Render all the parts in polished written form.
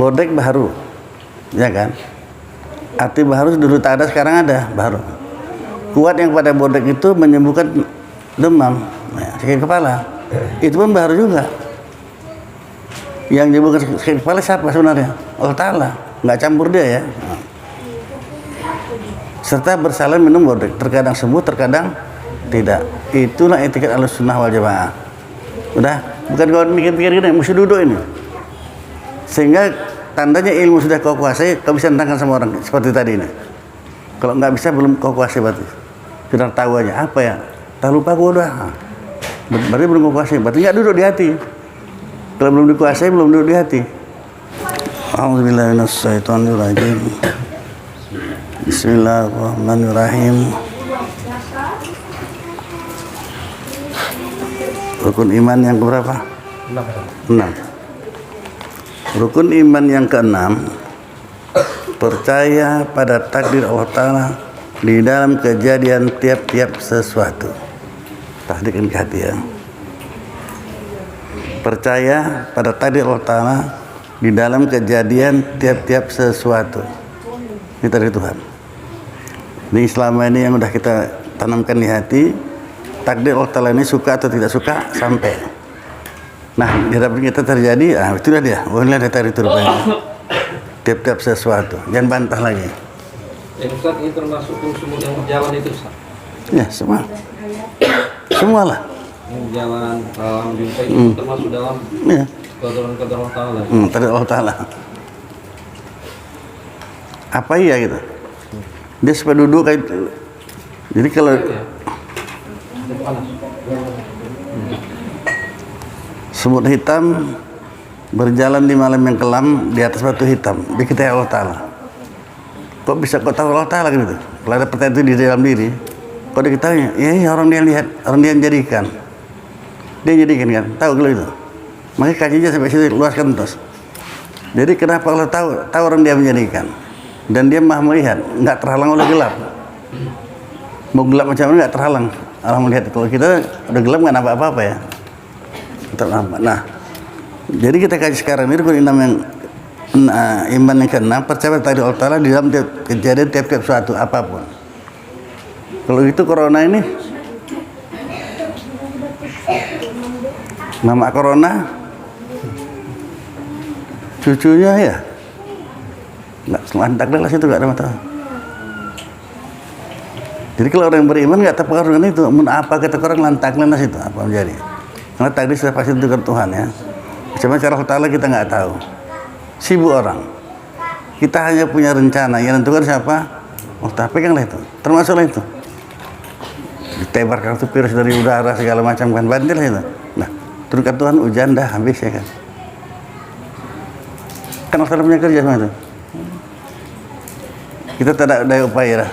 Bordek baru, ya kan? Arti baru dulu tak ada, sekarang ada baru. Kuat yang pada bordek itu menyembuhkan demam, sakit kepala. Itu pun baru juga. Yang menyembuhkan sakit kepala siapa sebenarnya? Allah Ta'ala, nggak campur dia ya. Serta bersalin minum bordek, terkadang sembuh, terkadang tidak. Itulah etiket Ahlussunnah wal Jamaah. Udah, bukan kau mikir-mikir gini, mesti duduk ini. Sehingga tandanya ilmu sudah kau kuasai, kau bisa tentangkan sama orang seperti tadi ini. Kalau nggak bisa, belum kau kuasai berarti. Sudah tahu aja apa ya? Tak lupa gua udah. Berarti belum kau kuasai, berarti nggak duduk di hati. Kalau belum dikuasai, belum duduk di hati. A'udzubillahi minasyaitonirrajim. Bismillahirrahmanirrahim. Rukun iman yang keberapa? 6. Rukun iman yang ke-6, percaya pada takdir Allah Ta'ala di dalam kejadian tiap-tiap sesuatu. Tahdikin ke hati ya. Percaya pada takdir Allah Ta'ala di dalam kejadian tiap-tiap sesuatu. Ini dari Tuhan. Ini selama ini yang udah kita tanamkan di hati, takdir Allah Ta'ala ini suka atau tidak suka sampai. Nah, di hadapan kita terjadi, itulah dia. Inilah data itu rupanya. Tiap-tiap sesuatu. Jangan bantah lagi. Ustaz, ini termasuk sumur yang berjalan itu, Ustaz? Ya, semua. Semualah. Yang jalan, jumpa itu termasuk dalam qadar Allah Ta'ala. Takdir Allah Ta'ala. Apa iya gitu? Dia supaya duduk kayak itu. Jadi kalau semut hitam berjalan di malam yang kelam di atas batu hitam, diketahui Allah Ta'ala. Kok bisa kau tahu Allah Ta'ala gitu? Kalau ada pertanyaan itu di dalam diri, kok diketahui? Ya, orang dia lihat, orang dia jadikan. Dia jadikan kan, tahu kalau itu. Makanya kajinya sampai situ luaskan terus. Jadi kenapa Allah tahu orang dia menjadikan? Dan dia maha melihat, nggak terhalang oleh gelap. Mau gelap macam mana nggak terhalang orang melihat. Kalau kita udah gelap nggak nampak apa-apa ya. Nah, jadi kita kaji sekarang ini rukun iman yang ke-6, percaya pada takdir Allah Ta'ala di dalam kejadian tiap-tiap suatu apapun. Kalau itu corona ini, nama corona, cucunya ya, nggak lantak lah situ, nggak ada masalah. Jadi kalau orang yang beriman nggak terpengaruh dengan itu, apa kata orang lantaknya situ, apa menjadi? Karena takdir sudah pasti ditentukan Tuhan ya. Cuma cara Allah Ta'ala kita nggak tahu. Sibuk orang. Kita hanya punya rencana. Yang tentukan siapa? Oh, tapi peganglah itu. Termasuklah itu. Ditebarkan itu virus dari udara segala macam kan. Bantil itu. Nah, turunkan Tuhan hujan dah habis ya kan. Kan Allah Ta'ala punya kerja semua itu. Kita tidak ada upaya dah.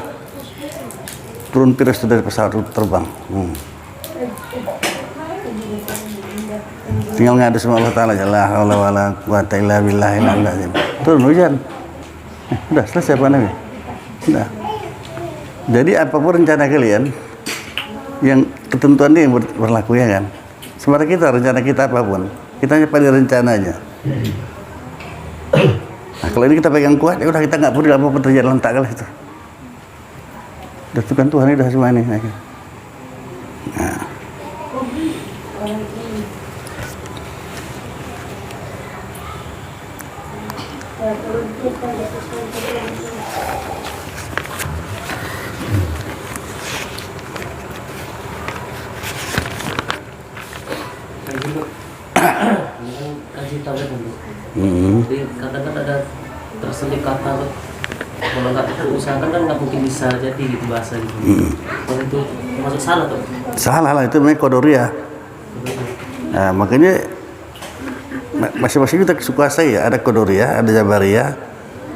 Turun virus itu dari pesawat terbang. Tinggal ngadu sama Allah Ta'ala, la haula wala quwata illa billahil azim. Turun hujan. Udah selesai Pak Nabi. Udah. Jadi apapun rencana kalian, yang ketentuan ini yang berlaku ya kan. Sebenarnya kita rencana kita apapun, kita hanya pada rencananya. Nah, kalau ini kita pegang kuat, ya udah kita nggak perlu apa-apa terjadi lantak kali itu. Udah Tuhan ini udah semua ini. Nah. Kasih tahu dulu. Jadi kadang-kadang ada terselip kata tuh. Kalau nggak usahakan kan nggak mungkin bisa jadi gitu bahasa gitu. Kalau itu masuk salah tuh. Salah lah, itu namanya Qadariyah. Nah, makanya masing-masing kita kuasai ya. Ada Qadariyah, ada Jabariyah,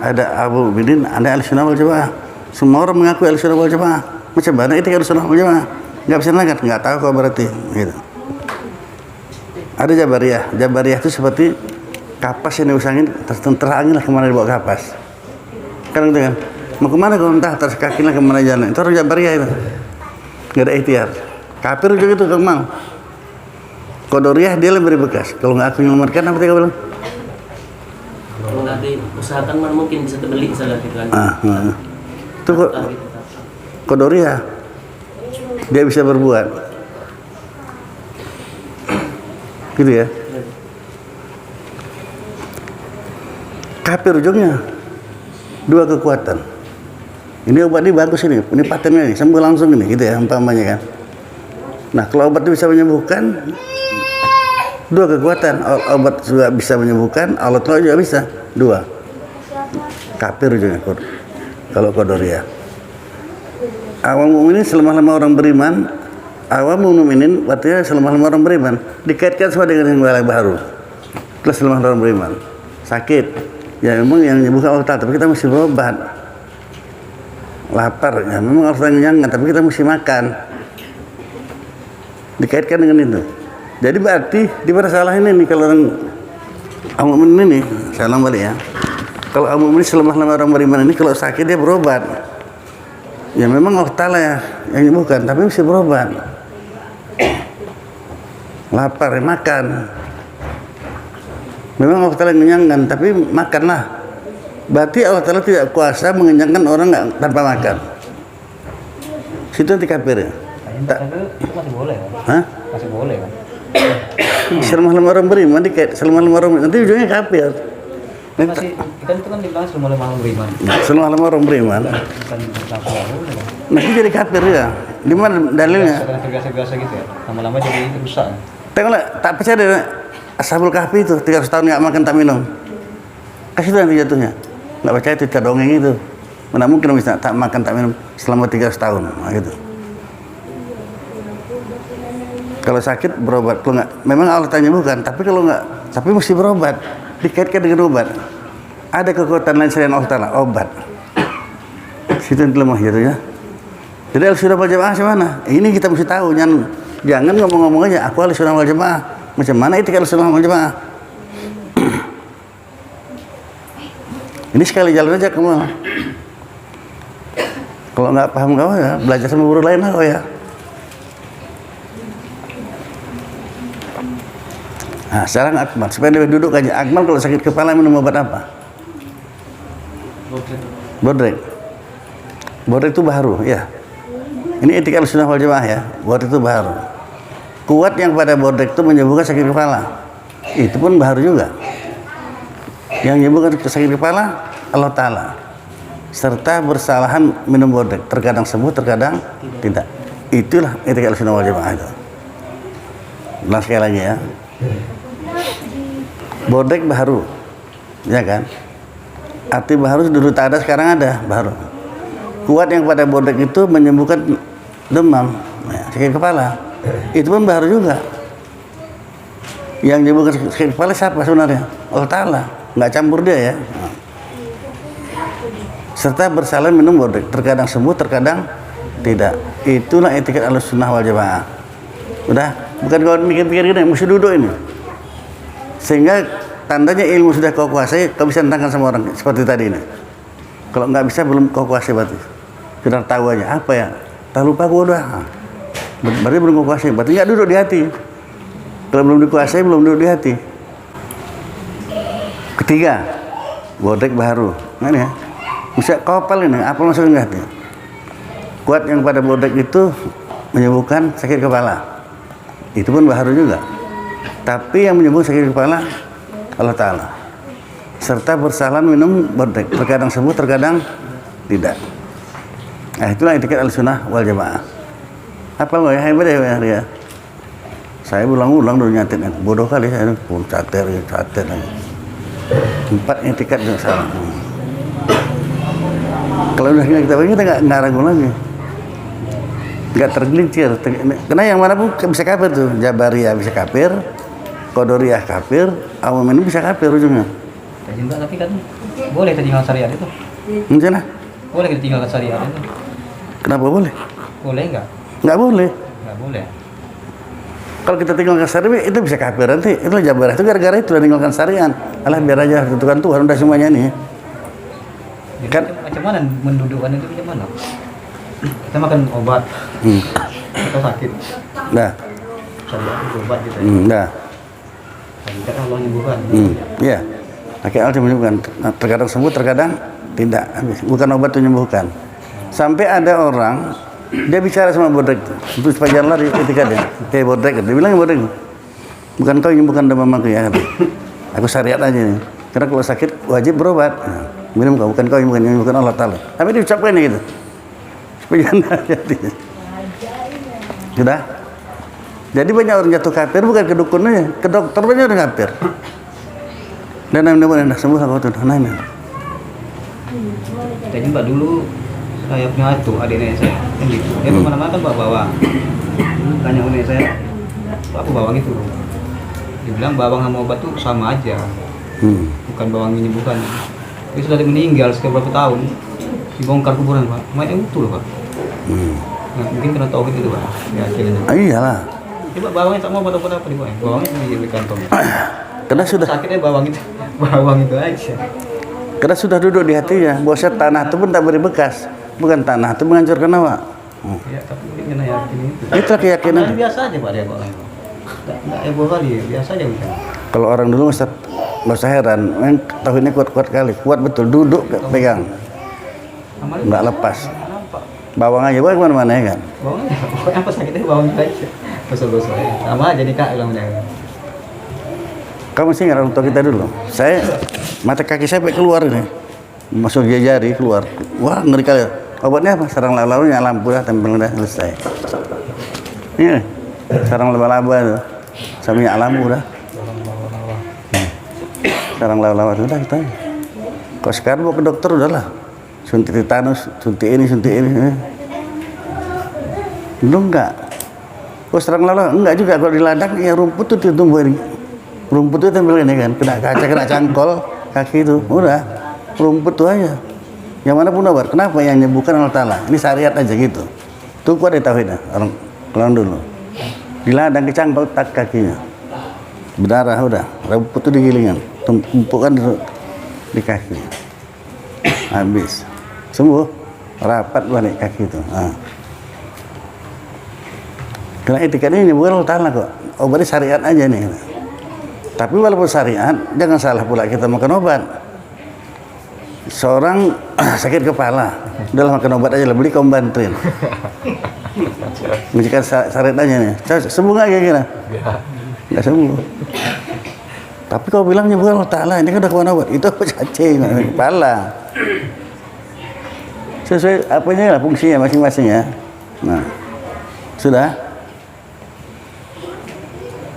ada Abu Bidin, ada Ahlussunnah wal Jamaah. Semua orang mengaku Ahlussunnah wal Jamaah. Macam mana itu Ahlussunnah wal Jamaah? Nggak bisa nangkat, nggak tahu kok berarti. Gitu. Ada Jabariyah. Jabariyah itu seperti kapas yang diusangin, terangin lah kemana dibawa kapas. Kan gitu kan? Mau kemana kalau entah, terus kaki lah kemana jalan. Itu orang Jabariyah itu. Nggak ada ikhtiar. Kafir juga itu gak mau. Qadariyah dia lebih bekas. Kalau nggak aku nyelamatkan apa dia bilang? Kalau nggak diusahakan mana mungkin bisa terbeli misalnya gitu kan. Itu kok Qadariyah dia bisa berbuat gitu ya. Kafir ujungnya dua kekuatan. Ini obat ini bagus ini patennya nih, sembuh langsung ini gitu ya umpamanya kan. Nah kalau obat itu bisa menyembuhkan, dua kekuatan, obat juga bisa menyembuhkan, Allah juga bisa, dua. Kafir ujungnya kalau Qadariyah. Awam mukminin selemah-lemah orang beriman, awam mukminin artinya selemah-lemah orang beriman, dikaitkan semua dengan yang baru. Plus selemah orang beriman, sakit, ya memang yang menyembuhkan Allah Ta'ala, tapi kita mesti berobat. Lapar, ya memang harus kenyang, tapi kita mesti makan. Dikaitkan dengan itu. Jadi berarti di mana salah ini nih kalau orang mukmin ini, saya ulang balik ya. Kalau orang mukmin selemah-lemah orang beriman ini kalau sakit dia berobat. Ya memang Allah Ta'ala ya yang menyembuhkan, tapi mesti berobat. Lapar ya makan. Memang Allah Ta'ala mengenyangkan, tapi makanlah. Berarti Allah Ta'ala tidak kuasa mengenyangkan orang tanpa makan. Situ nanti kafir ya. Itu masih boleh kan? Hah? Masih boleh kan? Selemah-lemah orang beriman dikait selemah-lemah orang nanti ujungnya kafir. Masih kan itu kan dibilang semua orang beriman. Selemah-lemah orang beriman. Bukan boleh. Nanti jadi kafir ya. Di mana dalilnya? Sekarang terbiasa-biasa gitu ya. Lama-lama jadi rusak. Tengoklah, tak percaya dengan Ashabul Kahfi itu 300 tahun nggak makan tak minum. Kasih itu nanti jatuhnya. Nggak percaya itu cerita dongeng itu. Mana mungkin bisa tak makan tak minum selama 300 tahun. Nah, gitu. Kalau sakit berobat, kalau nggak, memang Allah tanya bukan. Tapi kalau nggak, tapi mesti berobat. Dikaitkan dengan obat. Ada kekuatan lain selain Allah Ta'ala, obat. Situ yang lemah gitu ya. Jadi Ahlussunnah wal Jamaah mana? Ini kita mesti tahu. Jangan ngomong-ngomong aja. Aku Ahlussunnah wal Jamaah. Macam mana itu Ahlussunnah wal Jamaah? Ini sekali jalan aja kamu. Kalau nggak paham kau ya belajar sama guru lain lah kau ya. Nah, sekarang Akmal, supaya dia duduk aja. Akmal kalau sakit kepala minum obat apa? Bodrek. Bodrek itu baru, ya. Ini etika Ahlussunnah wal Jamaah ya. Bodrek itu baru. Kuat yang pada bodrek itu menyembuhkan sakit kepala. Itu pun baru juga. Yang menyembuhkan sakit kepala Allah Ta'ala. Serta bersalahan minum bodrek. Terkadang sembuh, terkadang tidak. Itulah etika Ahlussunnah wal Jamaah itu. Nah, sekali lagi ya. Bodrek baru, ya kan? Arti baru dulu tak ada, sekarang ada baru. Kuat yang pada bodrek itu menyembuhkan demam, ya, sakit kepala. Itu pun baru juga. Yang menyembuhkan sakit kepala siapa sebenarnya? Allah Ta'ala, nggak campur dia ya. Serta bersalah minum bodrek, terkadang sembuh, terkadang tidak. Itulah etika Ahlussunnah wal Jamaah. Udah, bukan kau mikir-mikir gini, mesti duduk ini. Sehingga tandanya ilmu sudah kau kuasai, kau bisa tentangkan sama orang seperti tadi ini. Kalau nggak bisa belum kau kuasai berarti. Sudah tahu aja apa ya? Tak lupa gua udah. Berarti belum kau kuasai. Berarti nggak duduk di hati. Kalau belum dikuasai belum duduk di hati. Ketiga, bodrek baru. Nah, ini ya. Bisa kau hafal ini, apa masukin di hati? Kuat yang pada bodrek itu menyembuhkan sakit kepala. Itu pun baru juga. Tapi yang menyembuhkan sakit kepala Allah Ta'ala. Serta bersalah minum bodrek. Terkadang sembuh, terkadang tidak. Nah, itulah etika Ahlussunnah wal Jamaah. Apa nggak ya? Hebat ya. Saya ulang-ulang dulu nyatet. Bodoh kali saya. Catet lagi. 4 etikat yang salah. Kalau udah kita nggak ragu lagi. Nggak tergelincir. Karena yang mana pun bisa kafir tuh. Jabariyah bisa kafir. Qadariyah kafir, awam ini bisa kafir ujungnya. Tapi kan boleh kita tinggalkan syariat itu. Macam mana? Boleh kita tinggalkan syariat itu. Kenapa boleh? Boleh nggak? Nggak boleh. Nggak boleh. Kalau kita tinggalkan syariat itu bisa kafir nanti. Itu jabarah itu gara-gara itu tinggalkan syariat. Alah biar aja tentukan Tuhan udah semuanya nih. Jadi kan macam mana mendudukkan itu macam mana? Kita makan obat. Kita sakit. Dah. Syariat itu obat gitu ya. Dah. Kan Allah nyembuhkan. Iya. Pakai obat menyembuhkan. Nah, terkadang sembuh, terkadang tidak. Bukan obat itu menyembuhkan. Sampai ada orang dia bicara sama bodrek, itu supaya jangan lari ketika dia kayak bodrek, dia bilang bodrek, bukan kau yang menyembuhkan demam aku ya, aku syariat aja nih. Karena kalau sakit wajib berobat. Nah, minum kau, bukan kau yang menyembuhkan Allah Taala. Tapi diucapkan gitu, supaya jangan hati. Sudah. Jadi banyak orang jatuh kafir bukan ke dukunnya, ke dokter banyak orang kafir. Dan mudah-mudahan dah sembuh kau tuh, nah. Jadi Mbak dulu saya punya itu adik nenek saya kan gitu. Dia kemana-mana kan bawa. Tanya nenek saya, apa bawang itu? Dia bilang bawang sama obat tuh sama aja. Bukan bawang menyembuhkan. Dia sudah meninggal sekian berapa tahun. Dibongkar kuburan Pak. Mayatnya utuh loh Pak. Nah, mungkin kena tauhid itu Pak. Ya akhirnya. Iyalah. Coba bawangnya tak mau obat-obat apa di bawah? Bawangnya di kantong. Karena sudah Sakitnya bawang itu aja. Karena sudah duduk di hatinya, bahwa tanah itu pun tak beri bekas, bukan tanah itu menghancurkan awak. Ya, tapi dia yakin itu. Itulah keyakinan. Nah, biasa aja Pak dia kok lain. Enggak heboh kali, biasa aja udah. Kalau orang dulu nggak usah heran, memang tauhidnya kuat kali, kuat betul, duduk pegang, nggak lepas. Bawang aja, bawang kemana-mana ya kan. Bawangnya, pokoknya apa sakitnya bawang aja. Gosok-gosok ya. Sama aja nih Kak, bilang dia. Kamu masih ingat orang tua kita dulu? Saya mata kaki saya sampai keluar ini, masuk jari keluar. Wah ngeri kali. Obatnya apa? Sarang laba-laba, nyala lampu dah, tempel dah selesai. Ini sarang laba-laba tuh, sama nyala lampu dah. Sarang laba-laba itu udah kita. Kok sekarang mau ke dokter udahlah, suntik tetanus, suntik ini. Dulu enggak. Kok sarang laba-laba? Enggak juga. Kalau di ladang ya rumput tuh tumbuh ini. Rumput itu tempel ini kan, kena kaca, kena cangkol kaki itu, udah rumput tuh aja. Yang mana pun obat. Kenapa yang menyembuhkan Allah Taala? Ini syariat aja gitu. Tuh kuat di tauhidnya orang dulu. Di ladang kecangkol tak kakinya, berdarah udah, rumput itu digilingan, tumpukan di kaki, habis sembuh, rapat balik kaki itu. Karena etika ini bukan Allah Taala kok, obatnya syariat aja nih. Tapi walaupun syariat, jangan salah pula kita makan obat. Seorang sakit kepala, udah makan obat aja lah, beli Kombantrin. Menjadikan syariat aja nih, sembuh nggak kira-kira? Nggak sembuh. Tapi kau bilangnya bukan Allah Ta'ala, ini kan udah kawan obat, itu apa cacing, kepala. Sesuai apanya lah, fungsinya masing-masing ya. Nah, sudah.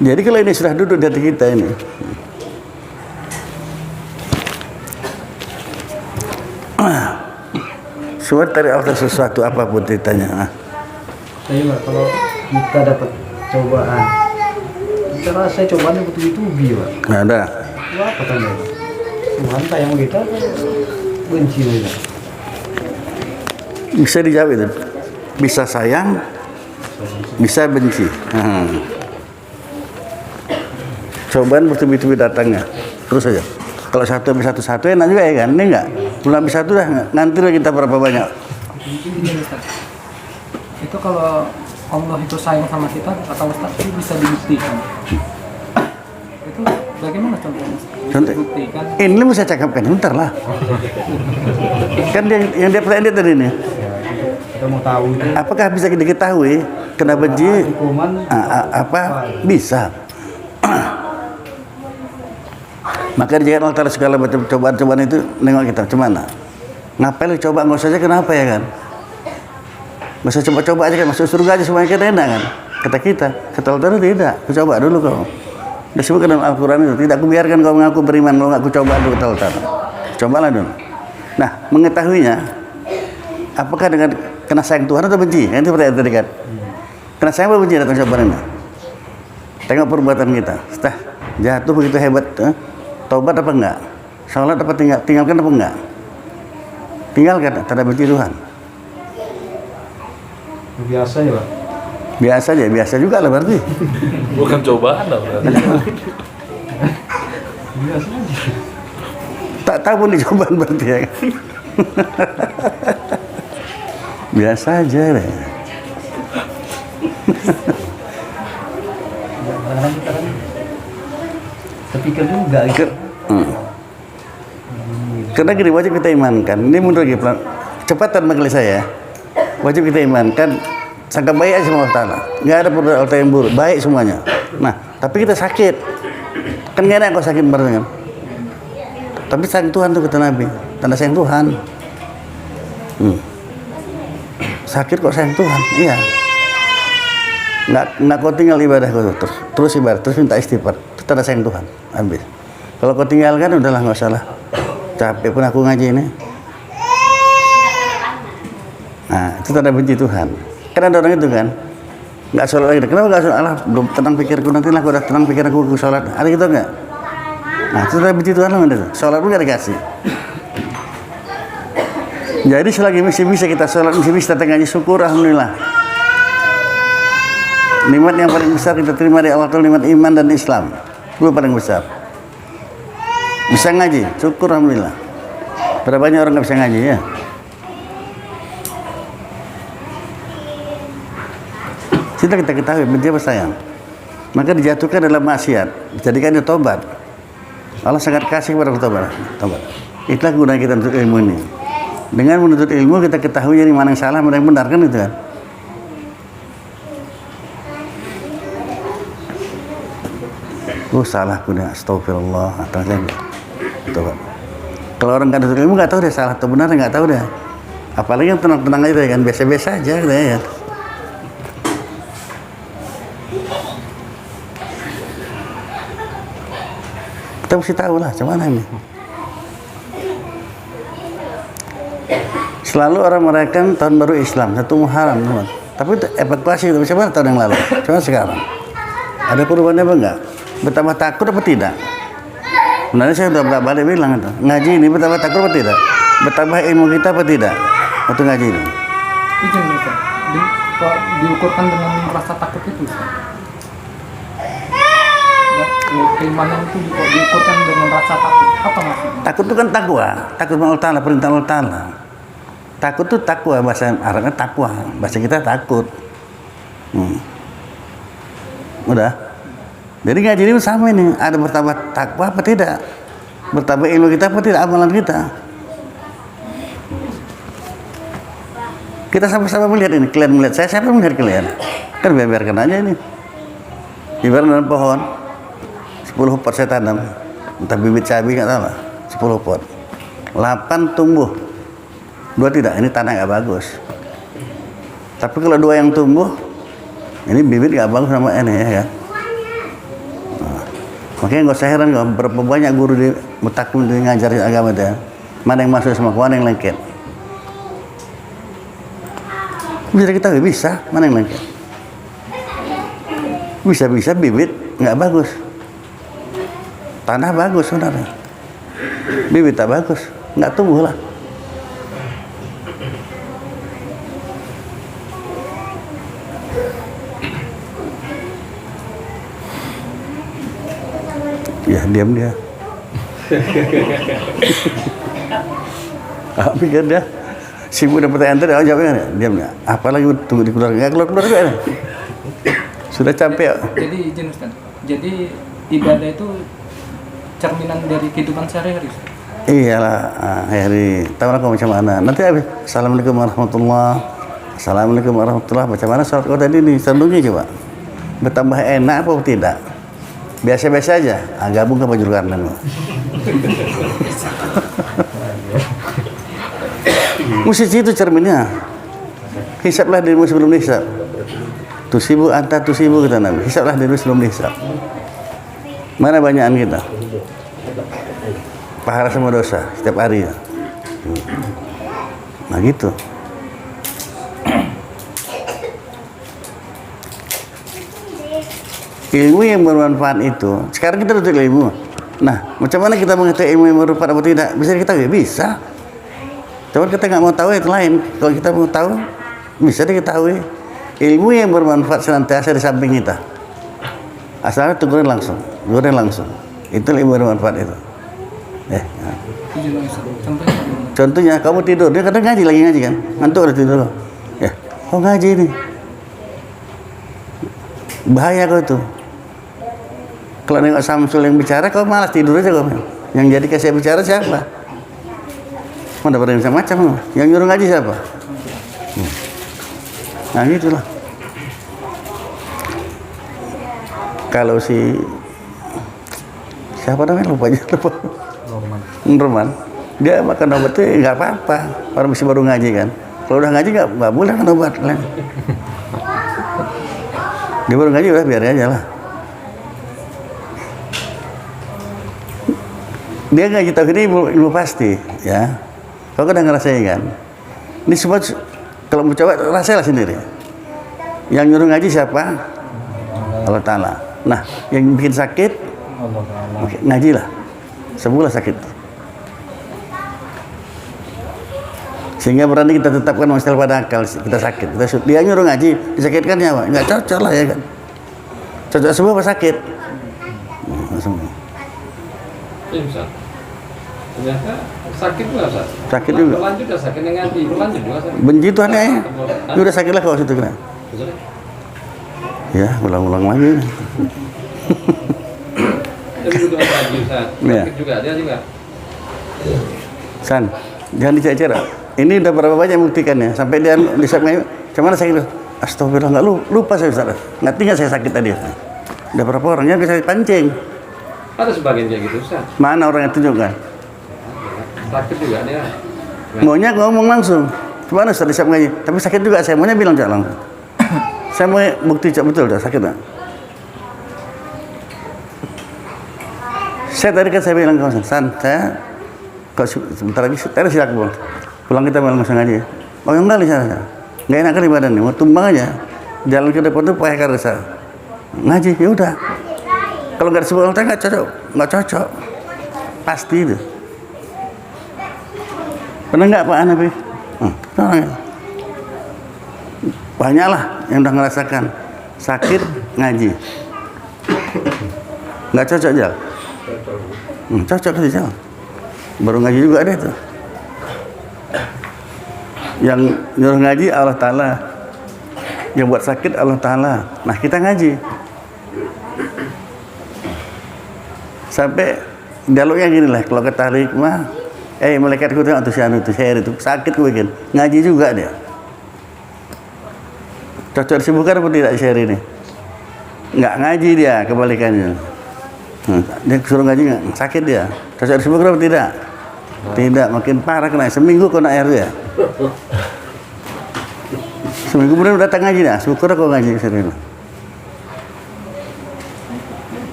Jadi kalau ini sudah duduk di hati kita ini, semua dari Allah sesuatu apapun ditanya. Saya Pak, kalau kita dapat cobaan, kita rasa cobaannya betul-betul Pak. Nggak ada. Itu apa tanda? Tuhan sayang kita, benci kita. Bisa dijawab itu. Bisa sayang, bisa benci. Cobaan bertubi-tubi datangnya, terus saja. Kalau satu habis satu enak juga ya kan? Ini enggak. Belum habis satu dah, nanti lah kita berapa banyak. Itu kalau Allah itu sayang sama kita, kata Ustaz, itu bisa dibuktikan. Itu bagaimana contohnya? Contoh, Dibuktikan. ini bisa cakapkan, bentar lah. Kan yang dia pertanyaan dia tadi nih. Kita mau tahu itu. Apakah bisa diketahui kena benci? Hukuman Apa? Bisa. Maka jangan Allah Ta'ala segala macam cobaan-cobaan itu nengok kita macam mana. Ngapain lu coba nggak usah aja, kenapa ya kan? Nggak usah coba-coba aja kan, masuk surga aja semuanya kita enak kan? Kata kita, kata Allah Ta'ala tidak, aku coba dulu kau. Disebutkan dalam Al-Quran itu, tidak aku biarkan kau mengaku beriman kalau nggak aku coba dulu, kata Allah Ta'ala. Cobalah dulu. Nah, mengetahuinya, apakah dengan kena sayang Tuhan atau benci? Itu pertanyaan tadi kan. Kena sayang atau benci datang cobaan ini? Tengok perbuatan kita. Setelah jatuh begitu hebat, taubat apa enggak? Salat apa tinggalkan apa enggak? Tinggalkan, tidak benci Tuhan. biasa ya Pak. Biasa aja, biasa juga lah berarti. Bukan cobaan lah berarti. Biasa aja. Tak tahu pun dicobaan berarti ya. Biasa aja deh. Kadang-kadang kita kan terpikir juga gitu. Karena gini, wajib kita imankan. Ini mundur lagi pelan. Cepatan majelis saya. Wajib kita imankan. Sangka baik aja sama Allah Ta'ala. Nggak ada perbuatan Allah Ta'ala yang buruk. Baik semuanya. Nah, tapi kita sakit. Kan nggak ada kau sakit bareng kan? Tapi sayang Tuhan tuh kata Nabi. Tanda sayang Tuhan. Sakit kok sayang Tuhan. Iya. Nggak kau tinggal ibadah kau terus ibadah, terus minta istighfar. Itu tanda sayang Tuhan. Habis. Kalau kau tinggalkan udahlah nggak usah lah. Capek pun aku ngaji ini. Nah, itu tanda benci Tuhan. Kan ada orang itu kan, nggak sholat lagi. Kenapa nggak sholat? Allah belum tenang pikirku, nanti lah aku udah tenang pikiranku aku sholat. Ada gitu nggak? Nah, itu tanda benci Tuhan lah. Sholat pun nggak dikasih. Jadi selagi masih bisa kita sholat, masih bisa kita ngaji, syukur, alhamdulillah. Nikmat yang paling besar kita terima dari Allah Ta'ala, nikmat iman dan Islam. Itu paling besar. Bisa ngaji, syukur, alhamdulillah. Berapa banyak orang nggak bisa ngaji ya? Kita ketahui benci apa sayang. Maka dijatuhkan dalam maksiat, dijadikan dia tobat. Allah sangat kasih kepada tobat. Itulah guna kita untuk ilmu ini. Dengan menuntut ilmu kita ketahui dari mana yang salah, mana yang benar, kan itu kan. Salah punya, astagfirullah, atau lagi. Kalau orang kan ilmu nggak tahu dia salah atau benar, nggak tahu dia. Apalagi yang tenang-tenang aja kan, biasa-biasa aja ya. Kita mesti tahu lah, macam mana ini. Selalu orang merayakan tahun baru Islam, satu Muharram, teman. Tapi itu evakuasi itu macam mana tahun yang lalu? Cuma sekarang. Ada perubahannya apa enggak? Betapa takut apa tidak? Sebenarnya saya sudah balik bilang itu. Ngaji ini betapa takut apa tidak? Betapa ilmu kita apa tidak? Waktu ngaji ini. Itu Ustaz. Diukurkan dengan rasa takut itu Ustaz. Keimanan itu diukurkan dengan rasa takut. Apa maksudnya? Takut itu kan takwa. Takut sama Allah Ta'ala, perintah Allah Ta'ala. Takut itu takwa, bahasa Arabnya takwa. Bahasa kita takut. Udah. Jadi ngaji ini sama ini. Ada bertambah takwa apa tidak? Bertambah ilmu kita apa tidak? Amalan kita. Kita sama-sama melihat ini. Kalian melihat saya, siapa melihat kalian? Kan biarkan aja ini. Ibarat dalam pohon. 10 pot saya tanam. Entah bibit cabai nggak tahu lah. 10 pot. 8 tumbuh. 2 tidak. Ini tanah nggak bagus. Tapi kalau 2 yang tumbuh, ini bibit nggak bagus sama ini ya kan. Makanya nggak usah heran kalau berapa banyak guru di mutakim di ngajar agama itu ya. Mana yang masuk sama mana yang lengket. Bisa kita bisa, mana yang lengket. Bisa-bisa bibit nggak bagus. Tanah bagus sebenarnya. Bibit tak bagus, nggak tumbuh lah. Ya diam dia. Pikir dia sibuk dapat pertanyaan tadi, jawabnya diam dia. Apalagi tunggu di keluarga, nggak keluar juga. Sudah capek. Jadi izin Ustaz. Jadi ibadah itu cerminan dari kehidupan sehari-hari. Iyalah, hari tahu kau macam mana. Nanti habis. Assalamualaikum warahmatullah. Assalamualaikum warahmatullah. Macam mana sholat kau tadi nih? Sandungi coba. Bertambah enak apa tidak? Biasa-biasa aja, gabung ke baju karnan. Musik itu cerminnya. Hisaplah dirimu sebelum dihisap. Tusibu anta tusibu kata Nabi. Hisaplah dirimu sebelum dihisap. Mana banyakan kita? Pahala sama dosa setiap hari ya. Nah gitu. Ilmu yang bermanfaat itu, sekarang kita dapat ilmu. Nah, macam mana kita mengetahui ilmu yang bermanfaat atau tidak? Bisa diketahui? Bisa. Cuma kita nggak mau tahu itu lain. Kalau kita mau tahu, bisa diketahui. Ilmu yang bermanfaat senantiasa di samping kita. Asalnya tegurin langsung, Itu ilmu yang bermanfaat itu. Contohnya kamu tidur, dia kadang lagi ngaji kan, ngantuk udah tidur. Ya, kok ngaji nih? Bahaya kau itu. Kalau nengok Samsul yang bicara, kau malas tidur aja kau. Yang jadi kasih bicara siapa? Mana berani macam-macam. Yang nyuruh ngaji siapa? Nah gitulah. Kalau si siapa namanya lupa aja, lupa. Norman. Dia makan obat itu nggak apa-apa. Orang masih baru ngaji kan. Kalau udah ngaji nggak boleh makan obat. Dia baru ngaji udah biar aja lah. Dia ngaji tauhid ini ilmu pasti, ya. Kau udah ngerasain kan? Ini semua kalau mau coba rasalah sendiri. Yang nyuruh ngaji siapa? Allah Ta'ala. Nah, yang bikin sakit ngajilah. Semula sakit. Sehingga berani kita tetapkan masalah pada akal kita sakit. Dia nyuruh ngaji, disakitkannya apa? Nggak cocok lah ya kan. Cocok semua apa sakit? Semua. Ustaz. Ternyata sakit juga, Ustaz. Sakit juga. Berlanjut ya sakit yang ngaji, berlanjut juga sakit. Benci itu aneh. Dia udah sakit lah kalau situ kena. Ya, ulang-ulang lagi. Tapi juga ngaji, Ustaz. Ya. Sakit juga, dia juga. San, jangan dicek-cek. Ini udah berapa banyak buktikannya. Sampai dia disabnya, cuman sakit. Astagfirullah, nggak lupa saya Ustaz. Nggak tinggal saya sakit tadi. Udah berapa orangnya bisa pancing. Ada sebagian kayak gitu, Ustaz. Mana orang yang tunjukkan? Sakit juga dia. Maunya ngomong langsung. Gimana Ustaz disab ngaji? Tapi sakit juga saya maunya bilang cak langsung. Saya mau bukti cak betul dah sakit tak? Saya tadi kan saya bilang kawan San, saya kalau sebentar lagi tadi silakan pulang kita malam masa ngaji. Oh yang kali saya nggak enak kali badan nih, mau tumbang aja. Jalan ke depan tuh payah karesa. Ngaji ya udah. Kalau nggak disebut orang nggak cocok, pasti itu. Pernah nggak Pak Anabi? Banyaklah yang udah ngerasakan sakit ngaji. Nggak cocok Jal? Cocok sih Jal. Baru ngaji juga ada tuh. Yang nyuruh ngaji Allah Ta'ala, yang buat sakit Allah Ta'ala. Nah kita ngaji sampai dialognya gini lah, kalau kata hikmah, malaikatku tengok tuh si anu tuh share itu sakit ku bikin ngaji juga dia. Cocok disibukkan apa tidak share ini? Nggak ngaji dia, kebalikannya. Dia suruh ngaji nggak, sakit dia. Cocok disibukkan apa tidak? Tidak, makin parah kena. Seminggu kena air dia. Seminggu kemudian datang ngaji dah. Syukur kau ngaji sering.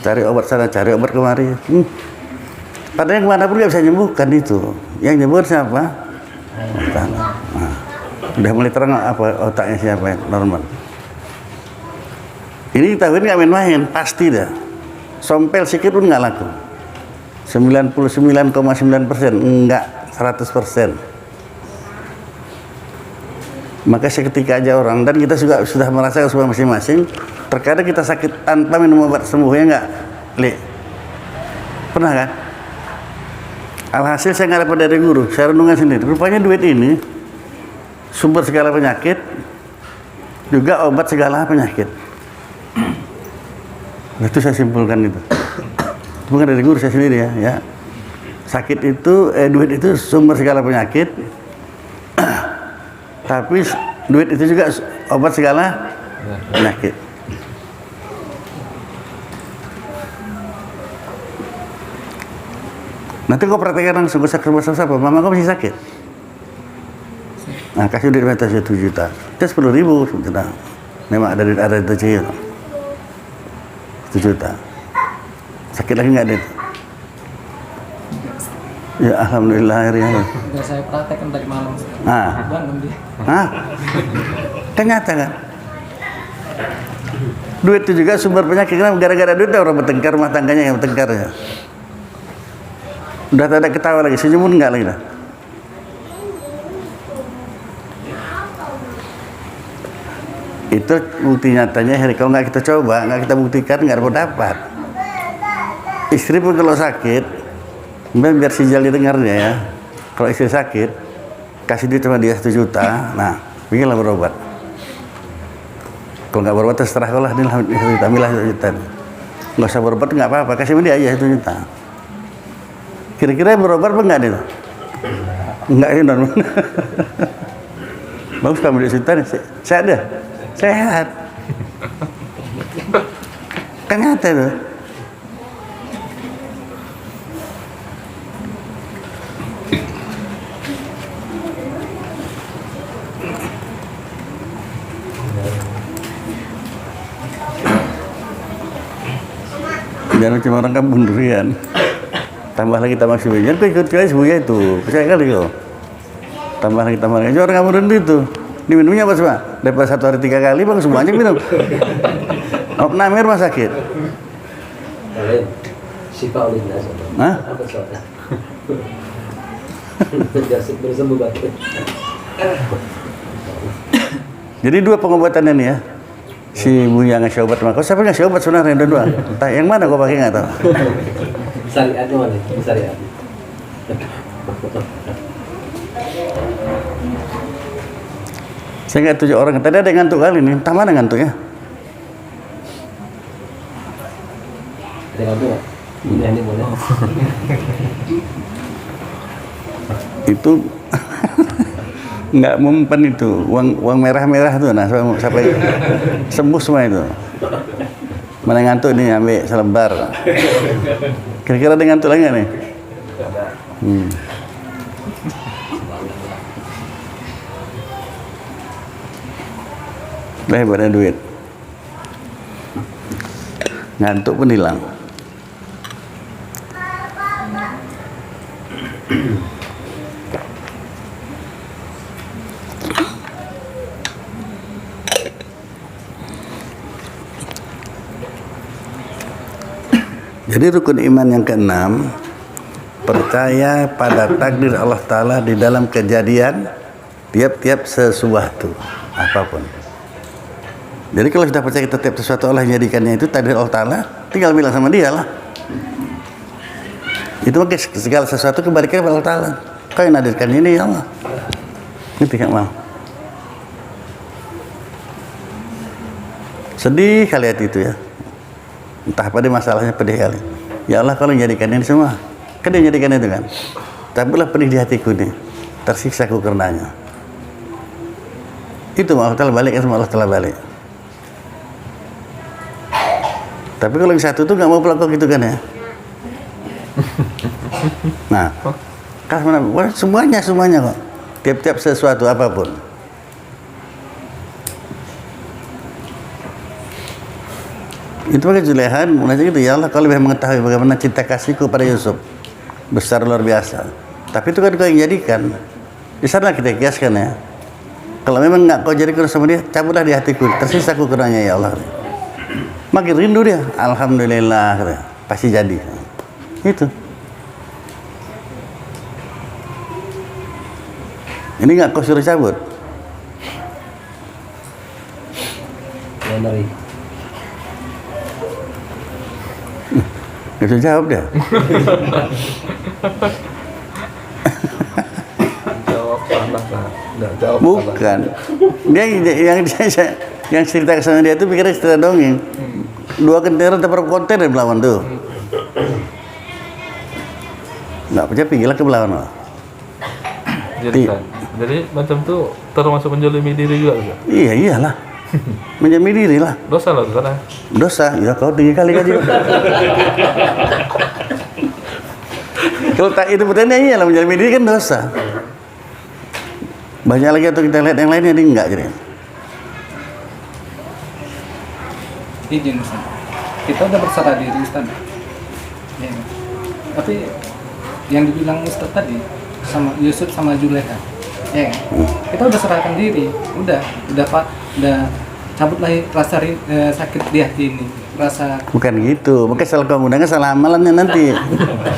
Cari obat sana, cari obat kemari. Padahal yang kemana pun nggak bisa nyembuhkan itu. Yang nyembuh siapa? Nah, udah mulai terang apa otaknya siapa yang normal. Ini tauhid nggak main-main, pasti dah. Sompel sikit pun nggak laku. 99,9% enggak 100%. Maka seketika aja orang, dan kita juga sudah merasakan semua masing-masing. Terkadang kita sakit tanpa minum obat sembuhnya enggak, Li? Pernah kan? Alhasil saya nggak dapat dari guru, saya renungan sendiri. Rupanya duit ini sumber segala penyakit, juga obat segala penyakit. Itu saya simpulkan itu. Bukan dari guru saya sendiri ya. Sakit itu, duit itu sumber segala penyakit. Tapi duit itu juga obat segala penyakit. Nanti kau praktekkan langsung, gak usah apa, mama kau masih sakit. Nah, kasih duit batas 1 juta. Itu 10.000 sudah. Memang ada itu cil. 1 juta. Sakit lagi nggak deh? Ya alhamdulillah akhirnya. Udah saya praktekkan tadi malam. Bangun dia. Ternyata kan. Duit itu juga sumber penyakit. Karena gara-gara duit orang bertengkar, rumah tangganya yang bertengkar ya. Udah tak ada ketawa lagi, senyum pun enggak lagi dah. Itu bukti nyatanya, kalau nggak kita coba, nggak kita buktikan, nggak dapat. Istri pun kalau sakit, biar si Jal didengarnya ya. Kalau istri sakit, kasih duit cuma dia 1 juta, nah, bikinlah berobat. Kalau nggak berobat terserah kau lah, ambillah 1 juta. Nggak usah berobat nggak apa-apa, kasih dia aja 1 juta. Kira-kira berobat apa enggak dia? Enggak ini non. Bagus kamu di Sultan. Sehat dah. Sehat. Kan nyata tuh. Jangan cuma orang kampung durian. Tambah lagi tambah sebuah. Jangan ikut kali sebuah itu. Percaya kali kau. Tambah lagi tambah lagi. Orang kampung durian itu. Diminumnya apa semua? Daripada 1 hari 3 kali bang semuanya minum. Namanya rumah sakit. Oleh Syifa oleh Nasa. Hah? Apa soalnya? Jasad bersembuh batin. Jadi 2 pengobatannya nih ya. Si Buya ngasih obat sama kau. Siapa ngasih obat sebenarnya? Dua. Yang mana kau pakai nggak tahu? Syariatnya mana? Syariat. Saya nggak tujuh orang. Tadi ada yang ngantuk kali nih. Entah mana ngantuknya? Ada ngantuk nggak? Ini boleh. Itu nggak mempan itu. Uang merah-merah tuh. Nah sampai sembuh semua itu. Mana ngantuk nih ambil selebar. Kira-kira ada ngantuk lagi nggak nih? Hebatnya duit. Ngantuk pun hilang. Jadi rukun iman yang ke-6, percaya pada takdir Allah Ta'ala di dalam kejadian tiap-tiap sesuatu apapun. Jadi kalau kita percaya kita tiap sesuatu Allah yang jadikannya itu takdir Allah Ta'ala, tinggal bilang sama dia lah. Itu mungkin segala sesuatu kembalikan kepada Allah Ta'ala. Kau yang hadirkan ini ya Allah. Ini tidak mau. Sedih kali hati itu ya. Entah apa dia masalahnya, pedih kali. Ya Allah kalau jadikan ini semua, kan dia jadikan itu kan. Tapilah pedih di hatiku nih, tersiksa ku karenanya. Itu Allah Ta'ala balik kan, semua Allah Ta'ala balik. Tapi kalau yang satu tuh nggak mau pelaku gitu kan ya. Nah, semuanya kok. Tiap-tiap sesuatu apapun. Itu pakai Zulaiha mulai gitu, ya Allah kalau lebih mengetahui bagaimana cinta kasihku pada Yusuf besar luar biasa. Tapi itu kan kau yang jadikan. Di sana kita kiaskan ya. Kalau memang nggak kau jadikan sama dia, cabutlah di hatiku, tersisa ku karenanya ya Allah. Makin rindu dia. Alhamdulillah, pasti jadi. Itu. Ini nggak kau suruh cabut. Yang dari Itu jawab dia. Jawab salah lah. Nggak jawab. Bukan. Dia yang cerita sama dia itu pikirnya cerita dongeng. 2 kendaraan terperap kontainer melawan tuh. Nggak percaya pergilah ke belakang. Jadi macam tuh termasuk menjolimi diri juga kan? Iya iyalah. Menjamin diri lah. Dosa lah sana. Dosa, ya kau 3 kali gaji. Kalau tak itu pertanyaan iyalah menjamin diri kan dosa. Banyak lagi atau kita lihat yang lainnya ini enggak jadi. Izin Ustaz. Kita udah berserah diri Ustaz. Ya. Tapi yang dibilang Ustaz tadi sama Yusuf sama Zulaiha. Ya. Kita udah serahkan diri, udah cabut lagi rasa sakit di hati ini. Rasa Bukan gitu, mungkin salah penggunanya salah amalannya nanti.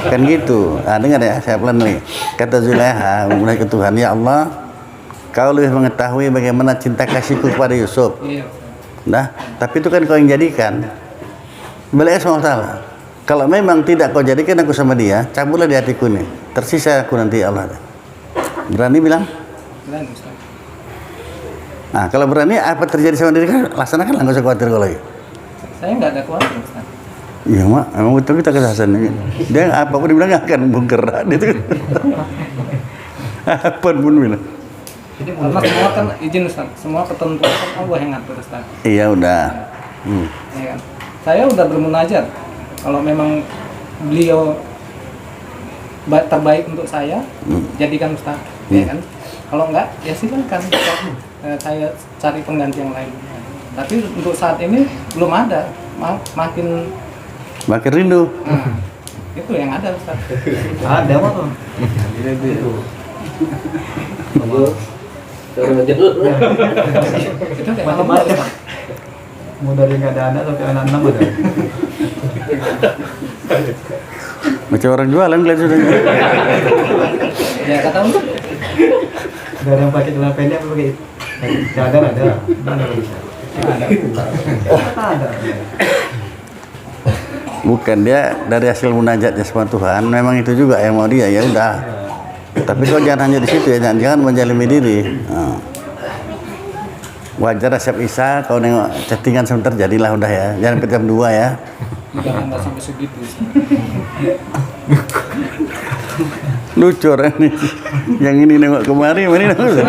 Kan gitu. Dengar ya, saya pelan nih. Kata Zulaiha mulai ke Tuhan, ya Allah, kau lebih mengetahui bagaimana cinta kasihku kepada Yusuf. iya. Nah, tapi itu kan kau yang jadikan. Baliknya sama Allah. Kalau memang tidak kau jadikan aku sama dia, cabutlah di hatiku nih. Tersisa aku nanti Allah. Berani bilang? Lain Ustaz. Nah, kalau berani apa terjadi sama diri kan, laksanakan lah, nggak usah khawatir kalau lagi. Saya nggak ada khawatir Ustaz. Iya mak, emang betul kita kesasan. Dia apapun dibilang nggak akan bongkar itu. Apa pun bilang. Karena semua kan izin Ustaz, semua ketentuan kan Allah yang ngatur Ustaz. Iya udah. Ya kan? Saya udah bermunajat kalau memang beliau terbaik untuk saya, jadikan Ustaz, ya kan? Kalau enggak, ya silakan saya cari pengganti yang lain. Tapi untuk saat ini belum ada, makin rindu. itu yang ada Ustaz. Ada apa tuh? Itu kayak Macam-macam. Mau dari nggak ada anak sampai anak 6 ada. Macam orang jualan kelihatannya. ya kata Ustaz. Gak ada yang pakai celana pendek apa pakai cadar ada. Mana bisa? Ada. Bukan, dia dari hasil munajatnya sama Tuhan, memang itu juga yang mau dia, ya udah. Tapi kau jangan hanya di situ ya, jangan menjalimi diri. Wajar siap Isa, kau nengok chattingan sebentar jadilah udah ya, jangan sampai jam 2 ya. Jangan nggak sampai segitu. Lucu orang nih, yang ini nengok kemari, yang ini nengok.